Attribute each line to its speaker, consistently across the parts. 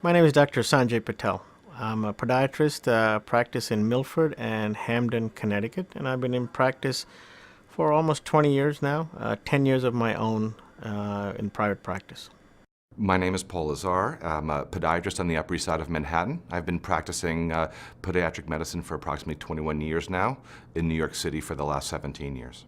Speaker 1: My name is Dr. Sanjay Patel. I'm a podiatrist, practice in Milford and Hamden, Connecticut, and I've been in practice for almost 20 years now, 10 years of my own in private practice.
Speaker 2: My name is Paul Lazar. I'm a podiatrist on the Upper East Side of Manhattan. I've been practicing podiatric medicine for approximately 21 years now, in New York City for the last 17 years.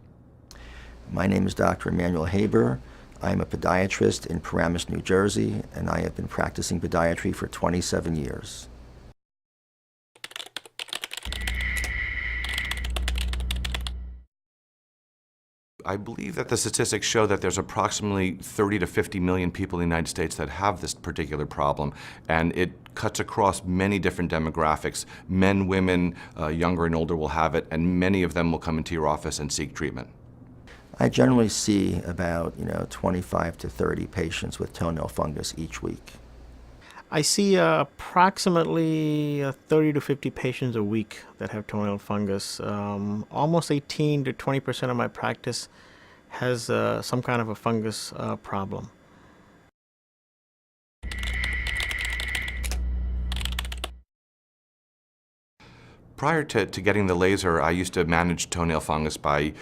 Speaker 3: My name is Dr. Emmanuel Haber. I am a podiatrist in Paramus, New Jersey, and I have been practicing podiatry for 27 years.
Speaker 2: I believe that the statistics show that there's approximately 30 to 50 million people in the United States that have this particular problem, and it cuts across many different demographics. Men, women, younger and older will have it, and many of them will come into your office and seek treatment.
Speaker 3: I generally see about 25 to 30 patients with toenail fungus each week.
Speaker 1: I see approximately 30 to 50 patients a week that have toenail fungus. Almost 18 to 20% of my practice has some kind of a fungus problem.
Speaker 2: Prior to getting the laser, I used to manage toenail fungus by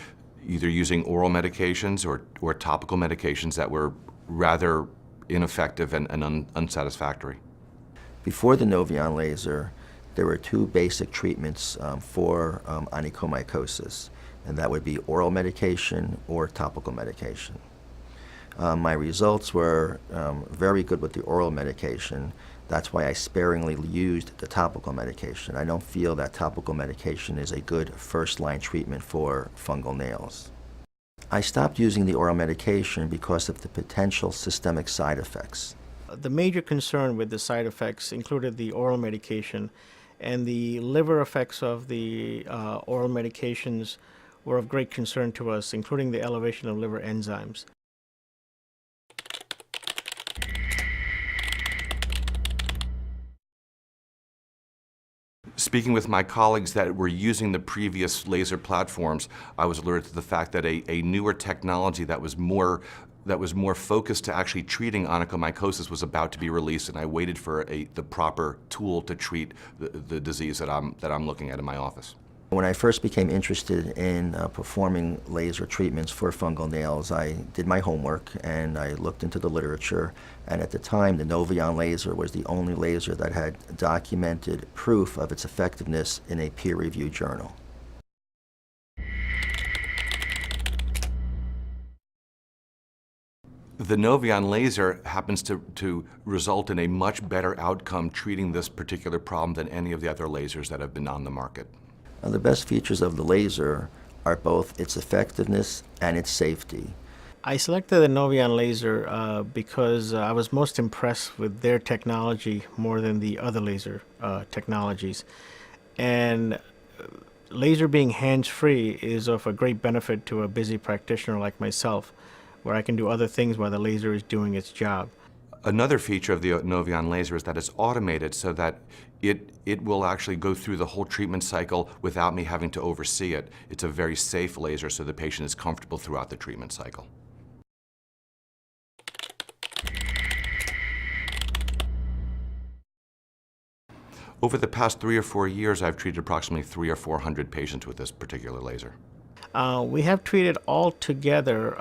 Speaker 2: either using oral medications or topical medications that were rather ineffective and unsatisfactory.
Speaker 3: Before the Noveon laser, there were two basic treatments for onychomycosis, and that would be oral medication or topical medication. My results were very good with the oral medication. That's why I sparingly used the topical medication. I don't feel that topical medication is a good first-line treatment for fungal nails. I stopped using the oral medication because of the potential systemic side effects.
Speaker 1: The major concern with the side effects included the oral medication, and the liver effects of the oral medications were of great concern to us, including the elevation of liver enzymes.
Speaker 2: Speaking with my colleagues that were using the previous laser platforms, I was alerted to the fact that a newer technology that was more focused to actually treating onychomycosis was about to be released, and I waited for the proper tool to treat the disease that I'm looking at in my office.
Speaker 3: When I first became interested in performing laser treatments for fungal nails, I did my homework and I looked into the literature, and at the time the Noveon laser was the only laser that had documented proof of its effectiveness in a peer-reviewed journal.
Speaker 2: The Noveon laser happens to result in a much better outcome treating this particular problem than any of the other lasers that have been on the market.
Speaker 3: The best features of the laser are both its effectiveness and its safety.
Speaker 1: I selected the Noveon laser because I was most impressed with their technology more than the other laser technologies. And laser being hands-free is of a great benefit to a busy practitioner like myself, where I can do other things while the laser is doing its job.
Speaker 2: Another feature of the Noveon laser is that it's automated so that it will actually go through the whole treatment cycle without me having to oversee it. It's a very safe laser, so the patient is comfortable throughout the treatment cycle. Over the past 3 or 4 years, I've treated approximately 300 or 400 patients with this particular laser.
Speaker 1: We have treated altogether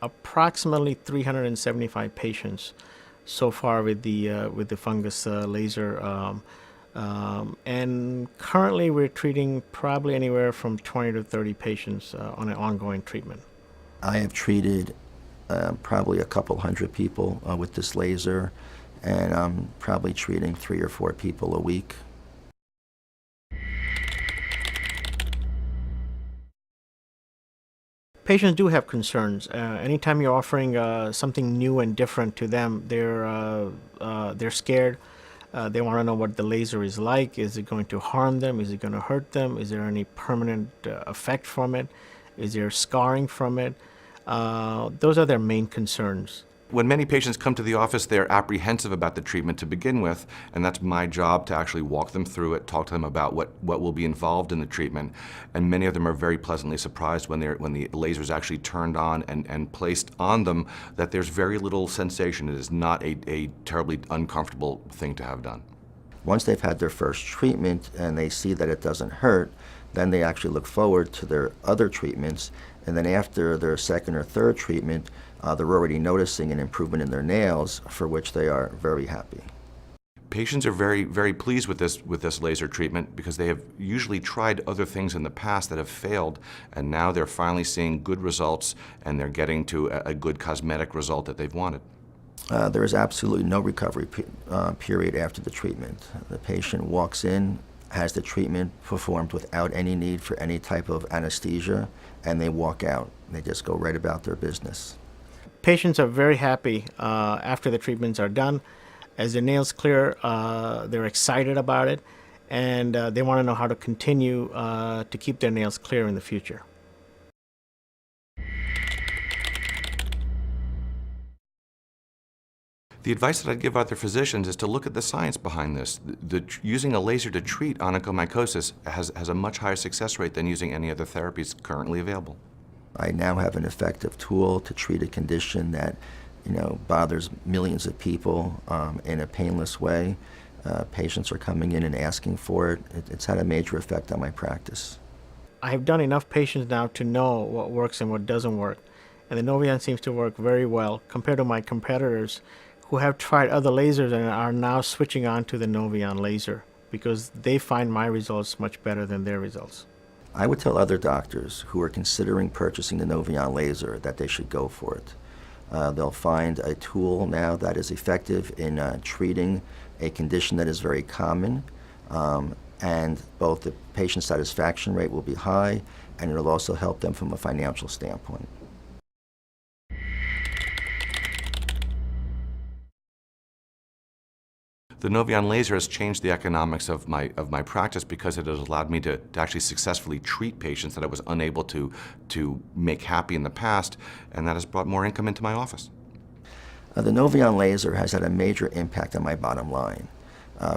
Speaker 1: approximately 375 patients so far with the fungus laser, and currently we're treating probably anywhere from 20 to 30 patients on an ongoing treatment.
Speaker 3: I have treated probably a couple hundred people with this laser, and I'm probably treating 3 or 4 people a week.
Speaker 1: Patients do have concerns. Anytime you're offering something new and different to them, they're scared. They want to know what the laser is like. Is it going to harm them? Is it going to hurt them? Is there any permanent effect from it? Is there scarring from it? Those are their main concerns.
Speaker 2: When many patients come to the office, they're apprehensive about the treatment to begin with, and that's my job to actually walk them through it, talk to them about what will be involved in the treatment. And many of them are very pleasantly surprised when the laser is actually turned on and placed on them, that there's very little sensation. It is not a terribly uncomfortable thing to have done.
Speaker 3: Once they've had their first treatment and they see that it doesn't hurt, then they actually look forward to their other treatments, and then after their second or third treatment, they're already noticing an improvement in their nails, for which they are very happy.
Speaker 2: Patients are very, very pleased with this laser treatment because they have usually tried other things in the past that have failed, and now they're finally seeing good results and they're getting to a good cosmetic result that they've wanted.
Speaker 3: There is absolutely no recovery period after the treatment. The patient walks in, has the treatment performed without any need for any type of anesthesia, and they walk out. They just go right about their business.
Speaker 1: Patients are very happy after the treatments are done. As their nails clear, they're excited about it, and they want to know how to continue to keep their nails clear in the future.
Speaker 2: The advice that I'd give other physicians is to look at the science behind this. Using a laser to treat onychomycosis has a much higher success rate than using any other therapies currently available.
Speaker 3: I now have an effective tool to treat a condition that, bothers millions of people in a painless way. Patients are coming in and asking for it. It's had a major effect on my practice.
Speaker 1: I have done enough patients now to know what works and what doesn't work, and the Noveon seems to work very well compared to my competitors who have tried other lasers and are now switching on to the Noveon laser because they find my results much better than their results.
Speaker 3: I would tell other doctors who are considering purchasing the Noveon laser that they should go for it. They'll find a tool now that is effective in treating a condition that is very common, and both the patient satisfaction rate will be high, and it'll also help them from a financial standpoint.
Speaker 2: The Noveon laser has changed the economics of my practice because it has allowed me to actually successfully treat patients that I was unable to make happy in the past, and that has brought more income into my office.
Speaker 3: The Noveon laser has had a major impact on my bottom line.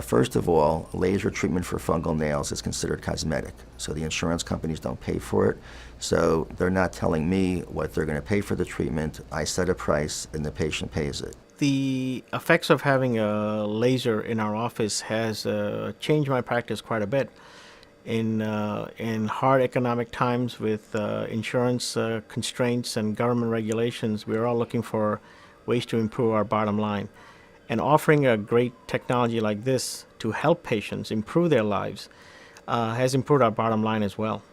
Speaker 3: First of all, laser treatment for fungal nails is considered cosmetic, so the insurance companies don't pay for it. So they're not telling me what they're going to pay for the treatment. I set a price and the patient pays it.
Speaker 1: The effects of having a laser in our office has changed my practice quite a bit. In hard economic times with insurance constraints and government regulations, we're all looking for ways to improve our bottom line. And offering a great technology like this to help patients improve their lives has improved our bottom line as well.